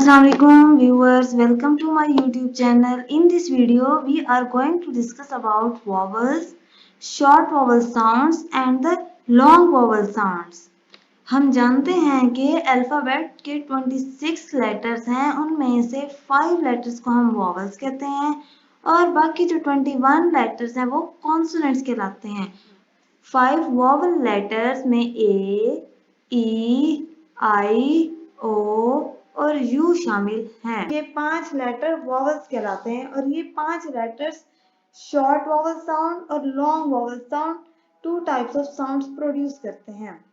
Assalamualaikum viewers, welcome to my YouTube channel. In this video, we are going to discuss about vowels, short vowel sounds and the long vowel sounds. हम जानते हैं कि alphabet के 26 letters हैं, उनमें से 5 letters को हम वॉवल्स कहते हैं और बाकी जो 21 लेटर्स हैं वो कॉन्सोनेंट्स कहलाते हैं। 5 वॉवल लेटर्स में ए, ई, आई, ओ और यू शामिल हैं। ये 5 लेटर वॉवल्स कहलाते हैं और ये 5 लेटर्स शॉर्ट वॉवल साउंड और long vowel sound, 2 types of sounds produce करते हैं।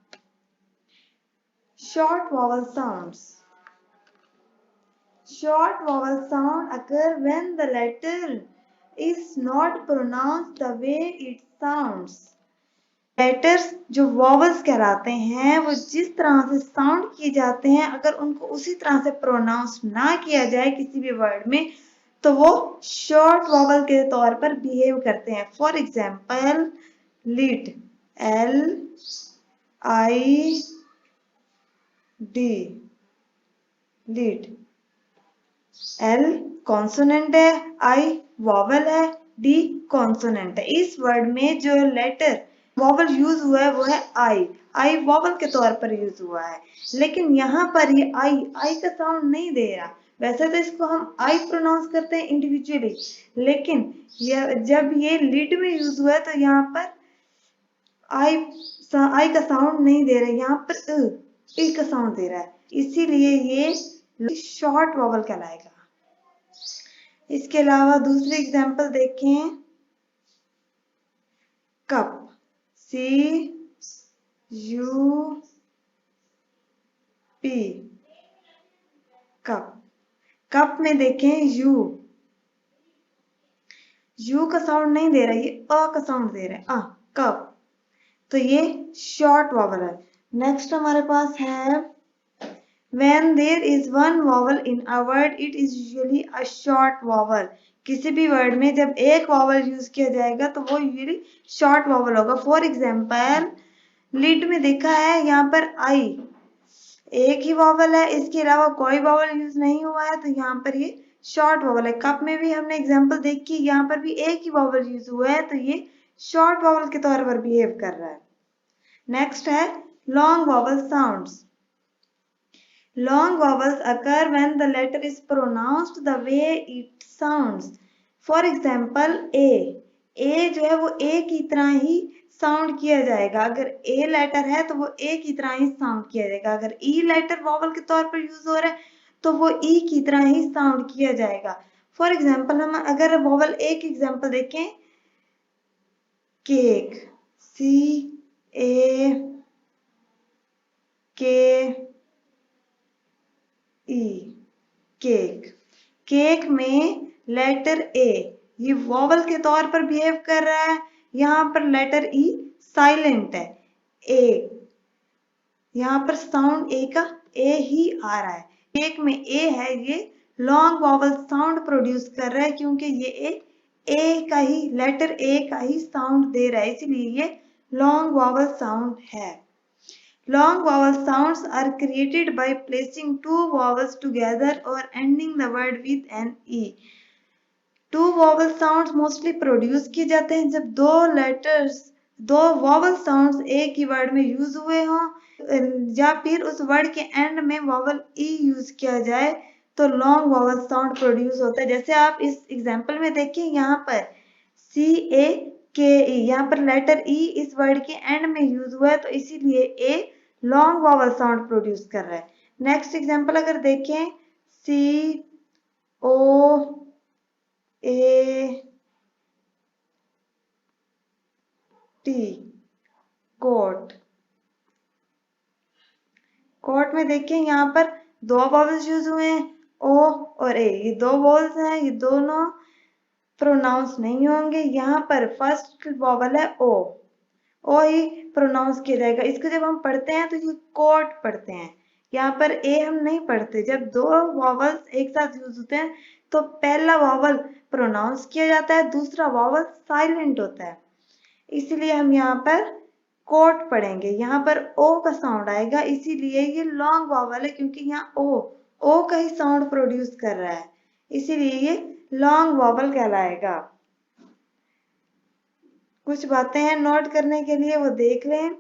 Short vowel sounds. Short vowel sound occur when the letter is not pronounced the way it sounds. Letters जो vowels कहलाते हैं वो जिस तरह से साउंड किए जाते हैं, अगर उनको उसी तरह से प्रोनाउंस ना किया जाए किसी भी वर्ड में तो वो शॉर्ट वॉवल के तौर पर बिहेव करते हैं। For example lead, L I D, lead. L consonant है, आई वॉवल है, डी कॉन्सोनेंट है। इस वर्ड में जो लेटर वॉवल यूज हुआ है वो है आई। आई वॉवल के तौर पर यूज हुआ है, लेकिन यहाँ पर ये आई का साउंड नहीं दे रहा। वैसे तो इसको हम आई प्रोनाउंस करते हैं इंडिविजुअली, लेकिन जब ये लीड में यूज हुआ है तो यहाँ पर आई का साउंड नहीं दे रहा है, यहाँ पर ई का साउंड दे रहा है, इसीलिए ये शॉर्ट वॉवल कहलाएगा। इसके अलावा दूसरी एग्जांपल देखें, कप, सी यू पी, कप। कप में देखें यू का साउंड नहीं दे रहा, ये अ का साउंड दे रहा है, कप। तो ये शॉर्ट वॉवल है। नेक्स्ट हमारे पास है when there is one vowel in a word it is usually a short vowel. किसी भी वर्ड में जब एक वॉवल यूज किया जाएगा तो वो यूजुअली शॉर्ट वॉवल होगा। फॉर एग्जाम्पल लीड में देखा है यहाँ पर आई एक ही वॉवल है, इसके अलावा कोई वॉवल यूज नहीं हुआ है, तो यहाँ पर ये शॉर्ट वॉवल है। कप में भी हमने एग्जाम्पल देखी, यहाँ पर भी एक ही वॉवल यूज हुआ है, तो ये शॉर्ट वॉवल के तौर पर बिहेव कर रहा है। नेक्स्ट है long vowel sounds. Long vowels occur when the letter is pronounced the way it sounds. For example, A जो है वो A की तरह ही साउंड किया जाएगा। अगर A लेटर है तो वो A की तरह ही साउंड किया जाएगा। अगर E लेटर वॉवल के तौर पर यूज हो रहा है तो वो E की तरह ही साउंड किया जाएगा। फॉर एग्जाम्पल हम अगर वॉवल A की एग्जाम्पल देखें, केक, CAK, केक। केक में लेटर ए ये वॉवल के तौर पर बिहेव कर रहा है, यहाँ पर लेटर ई साइलेंट है। ए यहाँ पर साउंड ए का ए ही आ रहा है। केक में ए है, ये लॉन्ग वॉवल साउंड प्रोड्यूस कर रहा है क्योंकि ये ए का ही लेटर ए का ही साउंड दे रहा है, इसलिए ये लॉन्ग वॉवल साउंड है। Long vowel sounds are created by placing two vowels together or ending the word with an e. Two vowel sounds mostly produce किए जाते हैं जब दो vowel sounds एक ही वर्ड में यूज हुए हों या फिर उस वर्ड के एंड में vowel e यूज किया जाए तो लॉन्ग vowel साउंड प्रोड्यूस होता है। जैसे आप इस एग्जाम्पल में देखिए, यहाँ पर CAKE, यहाँ पर लेटर ई इस वर्ड के एंड में यूज हुआ है, तो इसीलिए a long vowel sound produce कर रहा है। नेक्स्ट एग्जांपल अगर देखें, COAT, कोट। कोट में देखें यहाँ पर दो वॉवल्स यूज हुए हैं, ओ और ए, ये दो वॉवल्स हैं, ये दोनों प्रोनाउंस नहीं होंगे। यहाँ पर फर्स्ट वॉवल है ओ ही प्रोनाउंस किया जाएगा। इसको जब हम पढ़ते हैं तो ये कोट पढ़ते हैं, यहाँ पर ए हम नहीं पढ़ते। जब दो वॉवल्स एक साथ यूज होते हैं तो पहला वॉवल प्रोनाउंस किया जाता है, दूसरा वॉवल साइलेंट होता है, इसलिए हम यहाँ पर कोट पढ़ेंगे। यहाँ पर ओ का साउंड आएगा, इसीलिए ये लॉन्ग वॉवल है क्योंकि यहाँ ओ ओ का ही साउंड प्रोड्यूस कर रहा है, इसीलिए ये लॉन्ग वॉवल कहलाएगा। कुछ बातें हैं नोट करने के लिए, वो देख लें।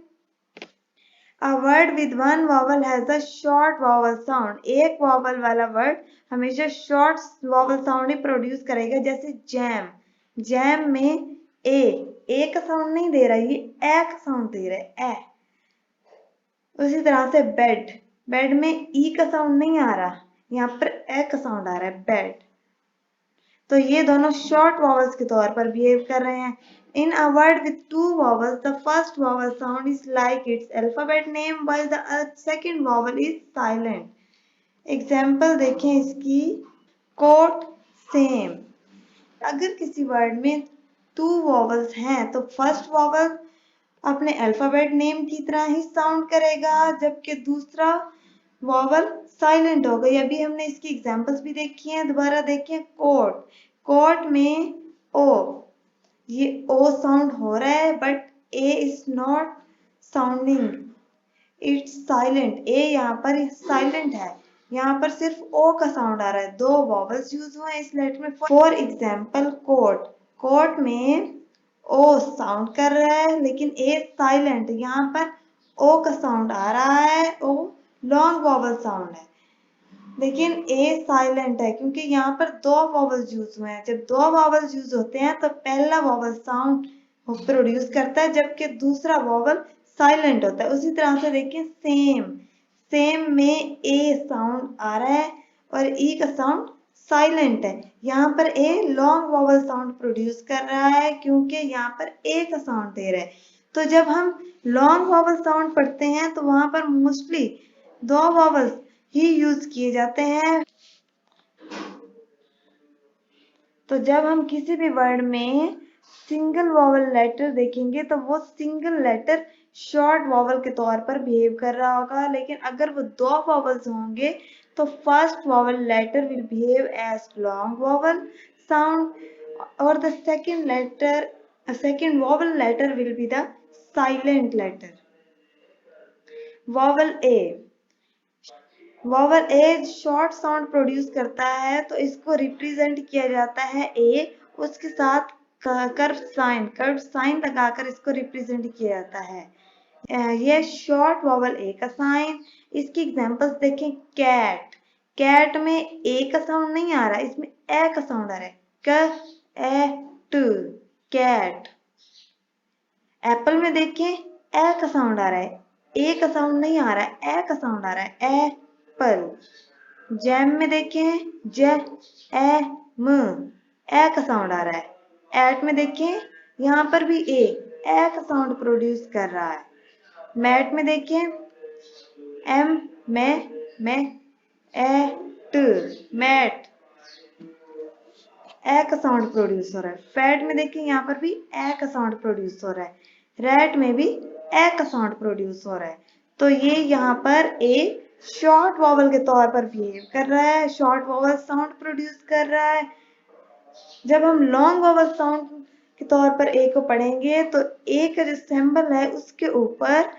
A word with one vowel has a short vowel sound. एक vowel वाला word हमेशा short vowel sound ही produce करेगा, जैसे jam। jam में ए का साउंड नहीं दे रहा, ये ए का साउंड दे रहा है, ए। उसी तरह से बेड, बेड में ई का साउंड नहीं आ रहा, यहाँ पर ए का साउंड आ रहा है, बेड। तो ये दोनों शॉर्ट वॉवल्स के तौर पर बिहेव कर रहे हैं। In a word with two vowels, the first vowel sound is like its alphabet name, while the second vowel is silent. Example देखें इसकी, कोट, सेम। अगर किसी वर्ड में टू वॉवल्स हैं तो फर्स्ट वॉवल अपने अल्फाबेट नेम की तरह ही साउंड करेगा, जबकि दूसरा वॉवल साइलेंट होगा। ये अभी हमने इसकी एग्जांपल्स भी देखी हैं, दोबारा देखें। कोट, कोट में ओ, ये ओ साउंड हो रहा है, but A is not sounding, it's silent. A यहाँ पर साइलेंट है, यहाँ पर सिर्फ ओ का साउंड आ रहा है, दो वॉवल्स यूज हुए हैं इस लेटर में। फॉर एग्जाम्पल कोट, कोट में ओ साउंड कर रहा है लेकिन ए साइलेंट, यहाँ पर ओ का साउंड आ रहा है, ओ लॉन्ग वॉवल साउंड है, लेकिन ए साइलेंट है क्योंकि यहाँ पर दो वॉवल्स यूज हुए हैं। जब दो वॉवल्स यूज होते हैं तो पहला वॉवल साउंड प्रोड्यूस करता है, जबकि दूसरा वॉवल साइलेंट होता है। उसी तरह से देखिए सेम, सेम में ए साउंड आ रहा है और ई का साउंड साइलेंट है, यहाँ पर a long vowel sound produce कर रहा है क्योंकि यहाँ पर ए का साउंड दे रहा है। तो जब हम लॉन्ग वॉवल साउंड पढ़ते हैं तो वहां पर मोस्टली दो वॉवल्स ही यूज किए जाते हैं। तो जब हम किसी भी वर्ड में सिंगल वॉवल लेटर देखेंगे तो वो सिंगल लेटर शॉर्ट वॉवल के तौर पर बिहेव कर रहा होगा, लेकिन अगर वो दो वॉवल्स होंगे तो first vowel letter will behave as long vowel sound और the second vowel letter will be the silent letter. Vowel A, vowel A short sound produce करता है तो इसको रिप्रेजेंट किया जाता है ए, उसके साथ कर्व साइन लगाकर इसको रिप्रेजेंट किया जाता है। ये शॉर्ट वॉवल ए का साइन। इसकी एग्जांपल्स देखें। कैट, कैट में ए का साउंड नहीं आ रहा, इसमें ए का साउंड आ रहा है, क ए ट, कैट। एप्पल में देखें ए का साउंड आ रहा है, ए का साउंड नहीं आ रहा है, ए का साउंड आ रहा है, एप्पल। जैम में देखें ज ए म, ए का साउंड आ रहा है। एट में देखें यहाँ पर भी ए का साउंड प्रोड्यूस कर रहा है। मैट में देखें एम में ए ट, मैट, ए का साउंड प्रोड्यूस हो रहा है। फैट में देखिए यहाँ पर भी ए का साउंड प्रोड्यूस हो रहा है। रैट में भी ए का साउंड प्रोड्यूस हो रहा है। तो ये यहाँ पर ए शॉर्ट वॉवल के तौर पर बिहेव कर रहा है, शॉर्ट वॉवल साउंड प्रोड्यूस कर रहा है। जब हम लॉन्ग वॉवल साउंड के तौर पर ए को पढ़ेंगे तो ए का जो सिंबल है उसके ऊपर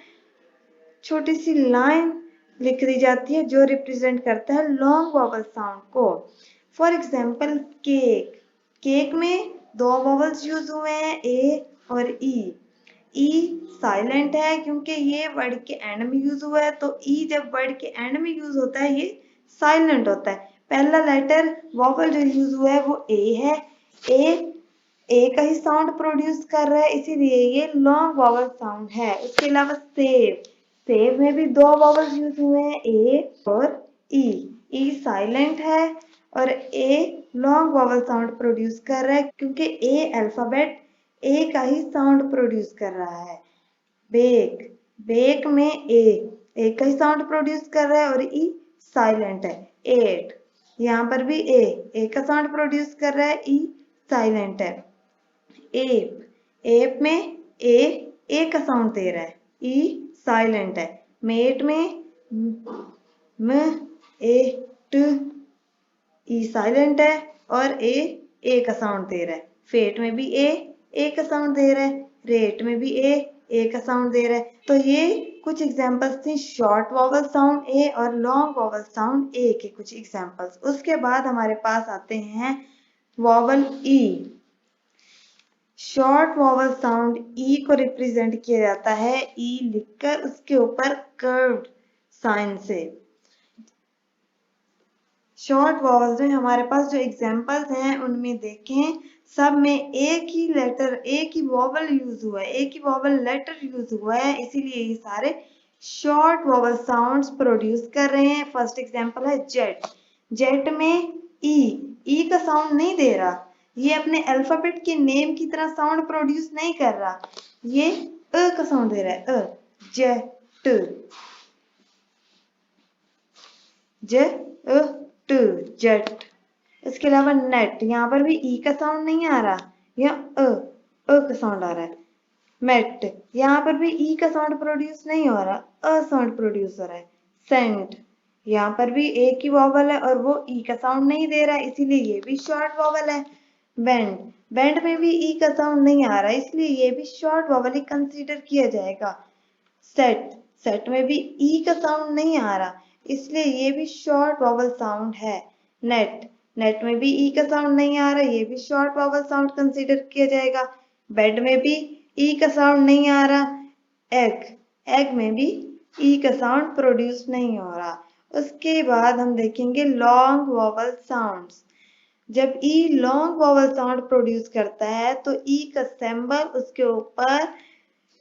छोटी सी लाइन लिख दी जाती है जो रिप्रेजेंट करता है लॉन्ग वॉवल साउंड को। फॉर एग्जाम्पल केक, केक में दो वॉवल्स यूज हुए हैं ए और ई। ई साइलेंट है क्योंकि ये वर्ड के एंड में यूज हुआ है, तो ई जब वर्ड के एंड में यूज होता है ये साइलेंट होता है। पहला लेटर वॉवल जो यूज हुआ है वो ए है, ए का ही साउंड प्रोड्यूस कर रहा है, इसीलिए ये लॉन्ग वॉवल साउंड है। उसके अलावा सेव, सेव में भी दो वॉवल्स यूज हुए हैं ए और ई साइलेंट है और a long vowel sound produce कर रहा है क्योंकि ए अल्फाबेट ए का ही साउंड प्रोड्यूस कर रहा है। बेक, बेक में ए का ही साउंड प्रोड्यूस कर रहा है और ई साइलेंट है। एट, यहाँ पर भी ए का साउंड प्रोड्यूस कर रहा है, ई साइलेंट है। एप, एप में ए का साउंड दे रहा है, ई साइलेंट है। मेट में म ए ट, ई साइलेंट है और ए का साउंड दे रहा है। फेट में भी ए का साउंड दे रहा है, रेट में भी ए का साउंड दे रहा है। तो ये कुछ एग्जांपल्स थे शॉर्ट वॉवल साउंड ए और लॉन्ग वॉवल साउंड ए के कुछ एग्जांपल्स। उसके बाद हमारे पास आते हैं वॉवल ई। शॉर्ट वॉवल साउंड ई को रिप्रेजेंट किया जाता है ई लिखकर उसके ऊपर कर्व्ड साइन से। शॉर्ट वॉवल्स में हमारे पास जो एग्जांपल्स हैं उनमें देखें सब में एक ही लेटर, एक ही वॉवल यूज हुआ है, एक ही वॉवल लेटर यूज हुआ है, इसीलिए ये सारे शॉर्ट वॉवल साउंड्स प्रोड्यूस कर रहे हैं। फर्स्ट एग्जांपल है जेट। जेट में ई का साउंड नहीं दे रहा, ये अपने अल्फाबेट के नेम की तरह साउंड प्रोड्यूस नहीं कर रहा, ये अ का साउंड दे रहा है, जेट जेट। इसके अलावा नेट, यहाँ पर भी ई का साउंड नहीं आ रहा, यहाँ अ का साउंड आ रहा है। मेट, यहाँ पर भी ई का साउंड प्रोड्यूस नहीं हो रहा, अ साउंड प्रोड्यूस हो रहा है। सेंट, यहाँ पर भी एक ही वॉवल है और वो ई का साउंड नहीं दे रहा है, इसीलिए ये भी शॉर्ट वॉवल है। बेंड, बेंड में भी ई का साउंड नहीं आ रहा, इसलिए ये भी शॉर्ट वॉवल ही कंसीडर किया जाएगा। सेट, सेट में भी ई का साउंड नहीं आ रहा, इसलिए ये भी शॉर्ट वॉवल साउंड है। नेट, नेट में भी ई का साउंड नहीं आ रहा, ये भी शॉर्ट वॉवल साउंड कंसीडर किया जाएगा। बेड में भी ई का साउंड नहीं आ रहा। एग, एग में भी ई का साउंड प्रोड्यूस नहीं हो रहा। उसके बाद हम देखेंगे लॉन्ग वॉवल साउंड्स। जब ई लॉन्ग वॉवल साउंड प्रोड्यूस करता है तो ई का सिंबल उसके ऊपर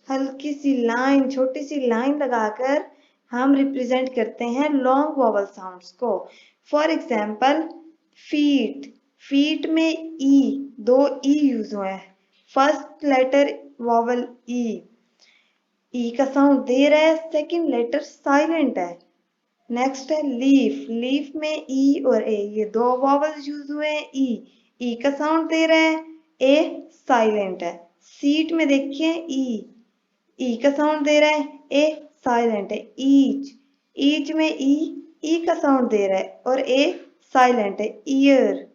हल्की सी लाइन, छोटी सी लाइन लगाकर हम रिप्रेजेंट करते हैं लॉन्ग वॉवल साउंड्स को। फॉर एग्जाम्पल फीट, फीट में ई, दो ई यूज हुए हैं। फर्स्ट लेटर वॉवल ई का साउंड दे रहा है, सेकंड लेटर साइलेंट है। नेक्स्ट है लीफ, लीफ में ई और ए, ये दो वॉवल्स यूज हुए हैं। ई का साउंड दे रहा है, ए साइलेंट है। सीट में देखिए ई का साउंड दे रहा है, ए साइलेंट है। ईच, ईच में ई का साउंड दे रहा है और ए साइलेंट है। ईयर,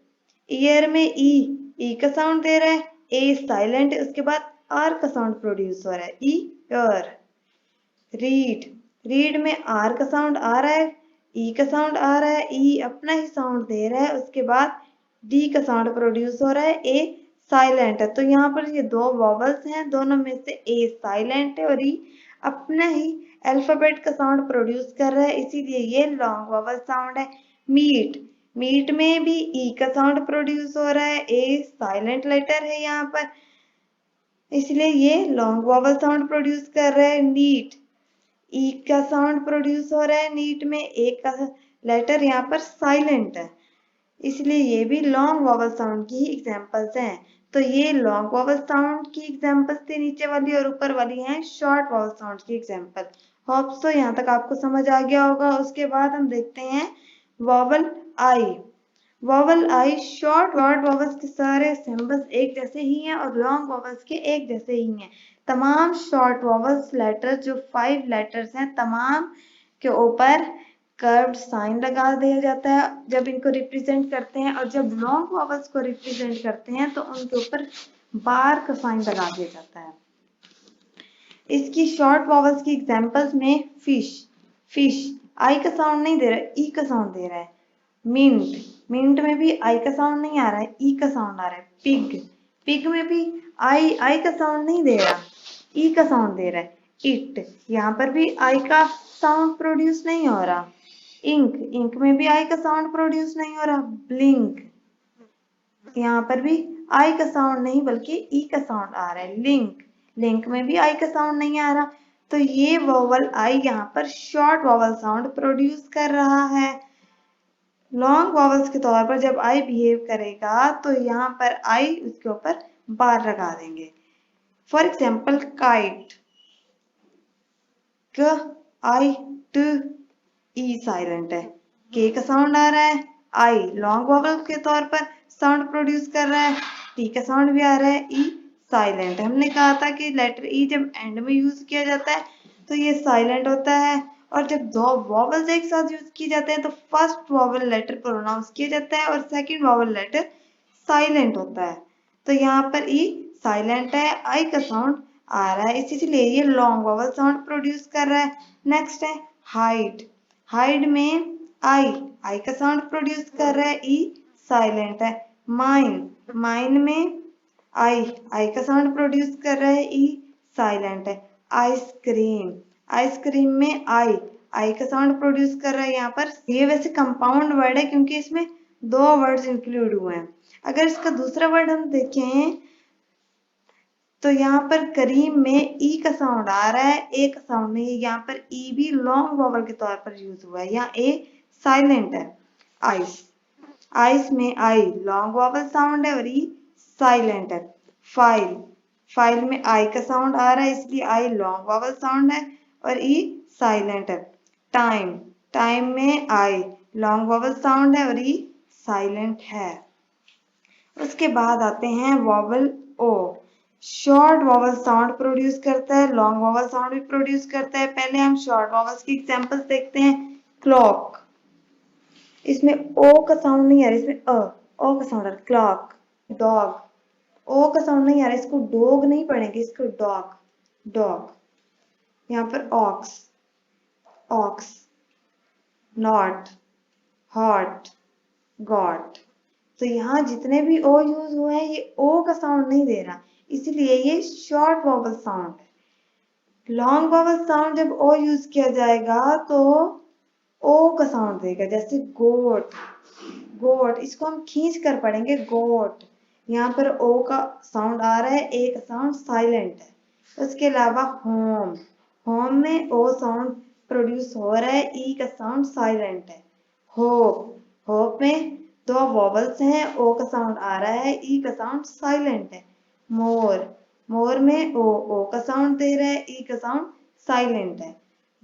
ईयर में ई का साउंड दे रहा है, ए साइलेंट है। उसके बाद आर का साउंड प्रोड्यूस हो रहा है, ईयर। रीड, रीड में आर का साउंड आ रहा है, ई का साउंड आ रहा है, ई अपना ही साउंड दे रहा है। उसके बाद डी का साउंड प्रोड्यूस हो रहा है, ए साइलेंट है। तो यहाँ पर ये दो वॉवल्स हैं, दोनों में से ए साइलेंट है और ई अपना ही अल्फाबेट का साउंड प्रोड्यूस कर रहा है, इसीलिए ये लॉन्ग वॉवल साउंड है। मीट, मीट में भी ई का साउंड प्रोड्यूस हो रहा है, ए साइलेंट लेटर है यहाँ पर, इसलिए ये लॉन्ग वॉवल साउंड प्रोड्यूस कर रहा है। नीट, ई का साउंड प्रोड्यूस हो रहा है नीट में, ए का लेटर यहाँ पर साइलेंट है, इसलिए ये भी लॉन्ग वॉवल साउंड की एग्जांपल्स हैं। तो ये लॉन्ग वॉवल साउंड की एग्जांपल्स थी, नीचे वाली और ऊपर वाली हैं शॉर्ट वॉवल साउंड की एग्जांपल। होप्स तो यहाँ तक आपको समझ आ गया होगा। उसके बाद हम देखते हैं वॉवल आई। वॉवल आई, शॉर्ट वॉवल्स के सारे सिंबल्स एक जैसे ही हैं और लॉन्ग वॉवल्स के एक जैसे ही हैं। तमाम शॉर्ट वॉवल्स लेटर जो 5 लेटर्स हैं तमाम के ऊपर कर्व्ड साइन लगा दिया जाता है जब इनको रिप्रेजेंट करते हैं, और जब लॉन्ग वॉवल्स को रिप्रेजेंट करते हैं तो उनके ऊपर बार का साइन लगा दिया जाता है। इसकी शॉर्ट वॉवल्स की एग्जांपल्स में फिश, फिश आई का साउंड नहीं दे रहा है, ई का साउंड दे रहा है। मिंट, मिंट में भी आई का साउंड नहीं आ रहा है, ई का साउंड आ रहा है। पिग, पिग में भी आई का साउंड नहीं दे रहा, ई का साउंड दे रहा है। इट, यहाँ पर भी आई का साउंड प्रोड्यूस नहीं हो रहा। इंक, इंक में भी आई का साउंड प्रोड्यूस नहीं हो रहा। ब्लिंक, यहाँ पर भी आई का साउंड नहीं बल्कि ई का साउंड आ रहा है। लिंक, लिंक में भी आई का साउंड नहीं आ रहा। तो ये वोवल आई यहाँ पर शॉर्ट वोवल साउंड प्रोड्यूस कर रहा है। लॉन्ग वॉवल्स के तौर पर जब आई बिहेव करेगा तो यहाँ पर आई उसके ऊपर बार लगा देंगे। फॉर एग्जाम्पल काइट, क आई ट ई साइलेंट है, के का साउंड आ रहा है, आई लॉन्ग वॉवल के तौर पर साउंड प्रोड्यूस कर रहा है, टी का साउंड भी आ रहा है, ई साइलेंट है। हमने कहा था कि लेटर ई जब एंड में यूज किया जाता है तो ये साइलेंट होता है, और जब दो वॉवल्स एक साथ यूज किए जाते हैं तो फर्स्ट वॉवल लेटर प्रोनाउंस किया जाता है और सेकंड वॉवल लेटर साइलेंट होता है। तो यहाँ पर ई साइलेंट है, आई का साउंड आ रहा है, इसीलिए ये लॉन्ग वॉवल साउंड प्रोड्यूस कर रहा है। नेक्स्ट है हाइड। हाइड में आई का साउंड प्रोड्यूस कर रहा है, ई साइलेंट है। माइन, माइन में आई का साउंड प्रोड्यूस कर रहा है, ई साइलेंट है। आइसक्रीम, आइसक्रीम में आई का साउंड प्रोड्यूस कर रहा है यहाँ पर। ये वैसे कंपाउंड वर्ड है क्योंकि इसमें दो वर्ड्स इंक्लूड हुए हैं। अगर इसका दूसरा वर्ड हम देखें तो यहाँ पर करीम में ई का साउंड आ रहा है, ए का साउंड नहीं है। यहाँ पर ई भी लॉन्ग वॉवल के तौर पर यूज हुआ है, यहाँ ए साइलेंट है। आइस, आइस में आई लॉन्ग वॉवल साउंड है और ई साइलेंट है। फाइल, फाइल में आई का साउंड आ रहा है इसलिए आई लॉन्ग वॉवल साउंड है और ई साइलेंट है। टाइम, टाइम में आई लॉन्ग वॉवल साउंड है और ई साइलेंट है। उसके बाद आते हैं वॉवल ओ। शॉर्ट वॉवल साउंड प्रोड्यूस करता है, लॉन्ग वॉवल साउंड भी प्रोड्यूस करता है। पहले हम शॉर्ट वॉवल्स की एग्जांपल्स देखते हैं। क्लॉक, इसमें ओ का साउंड नहीं आ रहा, इसमें ओ का साउंड आ रहा है। क्लॉक। डॉग, ओ का साउंड नहीं आ रहा, इसको डॉग नहीं पढ़ेंगे, इसको डॉग, डॉग। यहाँ पर ox, ox. Not, hot, got. तो यहाँ जितने भी ओ यूज हुए हैं ये ओ का साउंड नहीं दे रहा, इसलिए ये शॉर्ट वॉवल साउंड है। लॉन्ग वॉवल साउंड जब ओ यूज किया जाएगा तो ओ का साउंड देगा, जैसे गोट, गोट। इसको हम खींच कर पढ़ेंगे गोट। यहाँ पर ओ का साउंड आ रहा है, ए का साउंड साइलेंट है। उसके अलावा होम, होम में ओ साउंड प्रोड्यूस हो रहा है, ई का साउंड साइलेंट है। होप, होप में दो वॉवल्स हैं, ओ का साउंड आ रहा है, ई का साउंड साइलेंट है। मोर, मोर में ओ का साउंड दे रहा है, ई का साउंड साइलेंट है।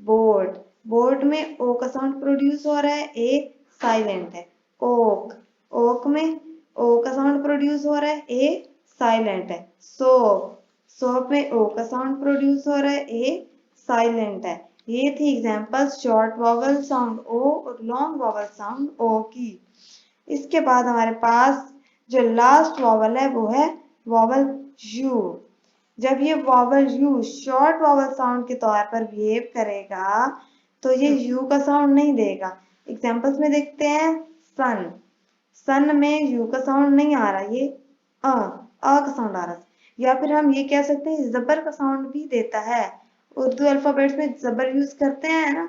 बोर्ड, बोर्ड में ओ का साउंड प्रोड्यूस हो रहा है, ए साइलेंट है। ओक, ओक में ओ का साउंड प्रोड्यूस हो रहा है, ए साइलेंट है। सोप, सोप में ओ का साउंड प्रोड्यूस हो रहा है, ए साइलेंट है। ये थी एग्जांपल्स शॉर्ट वॉवल साउंड ओ और लॉन्ग वॉवल साउंड ओ की। इसके बाद हमारे पास जो लास्ट वॉवल है वो है वॉवल यू। जब ये vowel you short vowel sound के तौर पर बिहेव करेगा तो ये यू का साउंड नहीं देगा। एग्जांपल्स में देखते हैं। सन, सन में यू का साउंड नहीं आ रहा, ये अ का साउंड आ रहा है। या फिर हम ये कह सकते हैं जबर का साउंड भी देता है। उर्दू अल्फाबेट्स में जबर यूज करते हैं ना,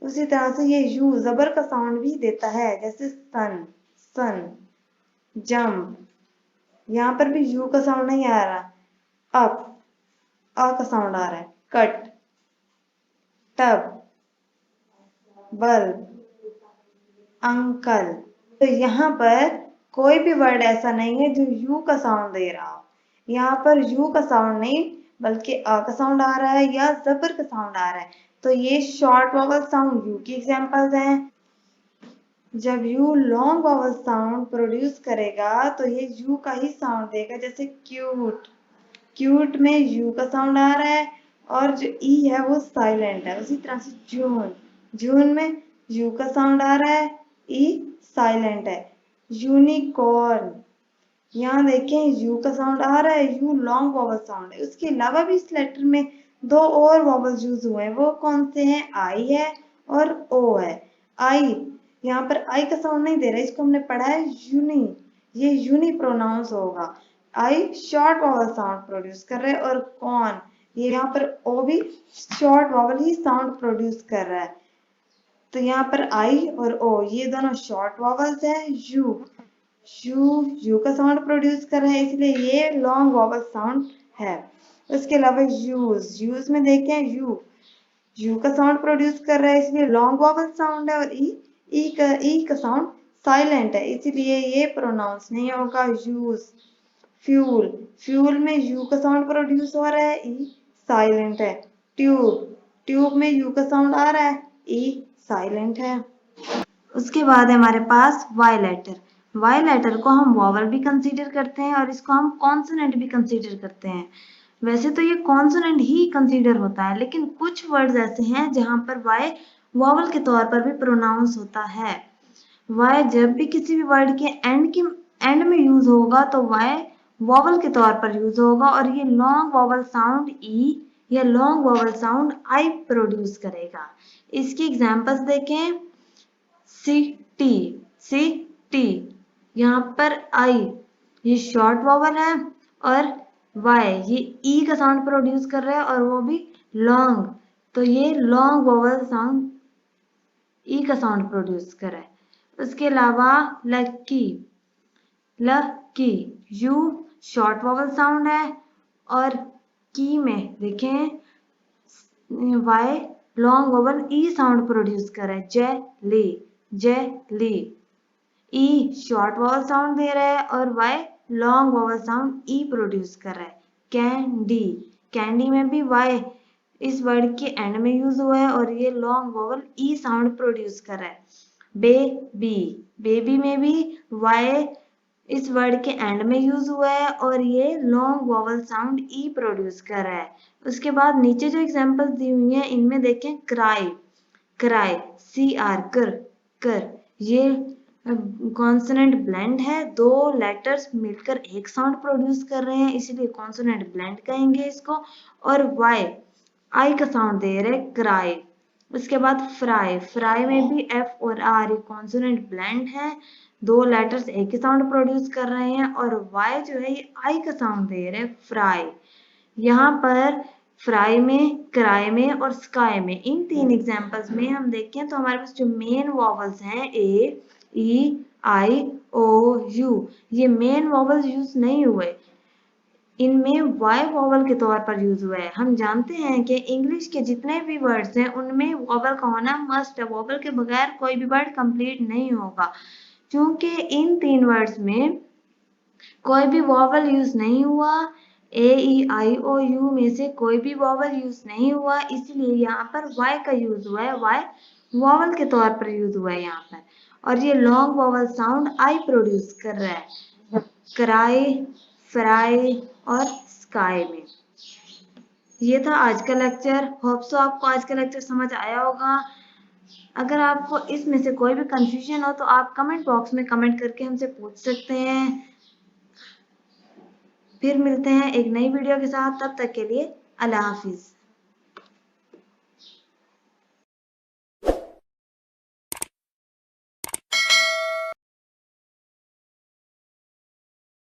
उसी तरह से ये यू जबर का साउंड भी देता है, जैसे सन, सन। जंप, यहाँ पर भी यू का साउंड नहीं आ रहा, अप, आ का साउंड आ रहा है। Cut, tub, bulb, uncle. तो यहाँ पर कोई भी वर्ड ऐसा नहीं है जो यू का साउंड दे रहा हो। यहाँ पर यू का साउंड नहीं बल्कि आ का साउंड आ रहा है या जबर का साउंड आ रहा है। तो ये शॉर्ट वॉवल साउंड यू की एग्जांपल्स हैं। जब you long vowel sound produce करेगा तो ये यू का ही साउंड देगा, जैसे क्यूट, क्यूट में यू का साउंड आ रहा है और जो ई है वो साइलेंट है। उसी तरह से जून, जून में यू का साउंड आ रहा है, ई साइलेंट है। यूनिकॉर्न, यहाँ देखें यू का साउंड आ रहा है, यू लॉन्ग वॉवल साउंड है। उसके अलावा भी इस लेटर में दो और वॉवल्स यूज हुए हैं, वो कौन से हैं? आई है और ओ है। आई, यहाँ पर आई का साउंड नहीं दे रहा, इसको हमने पढ़ा है यूनी, ये यूनी प्रोनाउंस होगा। आई शॉर्ट वॉवल साउंड प्रोड्यूस कर रहे हैं। और कौन, ये यहाँ पर ओ भी शॉर्ट वॉवल ही साउंड प्रोड्यूस कर रहा है। तो यहाँ पर आई और ओ ये दोनों शॉर्ट वॉवल्स हैं। यू का साउंड प्रोड्यूस कर रहा है इसलिए ये लॉन्ग वॉवल साउंड है। उसके अलावा यूज, यूज में देखें यू का साउंड प्रोड्यूस कर रहा है इसलिए लॉन्ग वॉवल साउंड है। और ई का साउंड साइलेंट है इसलिए ये प्रोनाउंस नहीं होगा यूज। फ्यूल, फ्यूल में यू का साउंड प्रोड्यूस हो रहा है, ई साइलेंट है। ट्यूब, ट्यूब में यू का साउंड आ रहा है, ई साइलेंट है। उसके बाद है हमारे पास वाई लेटर। वाई लेटर को हम वॉवल भी कंसीडर करते हैं और इसको हम कॉन्सोनेंट भी कंसीडर करते हैं। वैसे तो ये कॉन्सोनेंट ही कंसीडर होता है, लेकिन कुछ वर्ड्स ऐसे हैं जहां पर वाई वॉवल के तौर पर भी प्रोनाउंस होता है। वाई जब भी किसी भी वर्ड के एंड में यूज होगा तो वाई वॉवल के तौर पर यूज होगा और ये लॉन्ग वॉवल साउंड ई या long vowel sound I produce करेगा। इसकी एग्जांपल्स देखें, सिटी, सिटी, यहाँ पर आई ये शॉर्ट वॉवल है और वाई ये ई का साउंड प्रोड्यूस कर रहा है और वो भी लॉन्ग, तो ये लॉन्ग वॉवल साउंड ई का साउंड प्रोड्यूस कर रहा है। उसके अलावा lucky, lucky you short vowel sound है और की में देखें वाई लॉन्ग वॉवल ई साउंड प्रोड्यूस कर रहा है। जेली, जेली ई शॉर्ट वॉवल साउंड दे रहा है और वाई लॉन्ग वॉवल साउंड ई प्रोड्यूस कर रहा है। कैंडी, कैंडी में भी वाई इस वर्ड के एंड में यूज हुआ है और ये लॉन्ग वॉवल ई साउंड प्रोड्यूस कर रहा है। बेबी, बेबी में भी वाई इस वर्ड के एंड में यूज हुआ है और ये लॉन्ग वॉवल साउंड ई प्रोड्यूस कर रहा है। उसके बाद नीचे जो एग्जांपल्स दी हुई हैं इनमें देखें क्राई, क्राई सी आर कर, कर ये कॉन्सोनेंट ब्लेंड है, दो लेटर्स मिलकर एक साउंड प्रोड्यूस कर रहे हैं इसलिए कॉन्सोनेंट ब्लेंड कहेंगे इसको। और वाई आई का साउंड दे रहे क्राई। उसके बाद फ्राई, फ्राई में भी एफ और आर कॉन्सोनेंट ब्लेंड है, दो लेटर्स एक ही साउंड प्रोड्यूस कर रहे हैं और वाई जो है ये आई का साउंड दे रहे हैं फ्राई। यहाँ पर फ्राई में, क्राई में और स्काई में इन तीन एग्जांपल्स में हम देखें तो हमारे पास जो मेन वॉवल्स हैं ए, ई, आई, ओ, यू, ये मेन वॉवल्स यूज नहीं हुए, इनमें वाई वॉवल के तौर पर यूज हुआ है। हम जानते हैं कि इंग्लिश के जितने भी वर्ड्स हैं उनमें वॉवल का होना मस्ट है, वॉवल के बगैर कोई भी वर्ड कंप्लीट नहीं होगा। क्योंकि इन तीन वर्ड्स में कोई भी वॉवल यूज नहीं हुआ, ए, ई, आई, ओ, यू में से कोई भी वॉवल यूज नहीं हुआ, इसलिए यहाँ पर वाई का यूज हुआ है, वाई वॉवल के तौर पर यूज हुआ है यहाँ पर। और ये long vowel sound I produce कर रहा है क्राई, फ्राई और स्काई में। ये था आज का लेक्चर। होप सो आपको आज का लेक्चर समझ आया होगा। अगर आपको इसमें से कोई भी कंफ्यूजन हो तो आप कमेंट बॉक्स में कमेंट करके हमसे पूछ सकते हैं। फिर मिलते हैं एक नई वीडियो के साथ, तब तक के लिए अल्लाह हाफिज।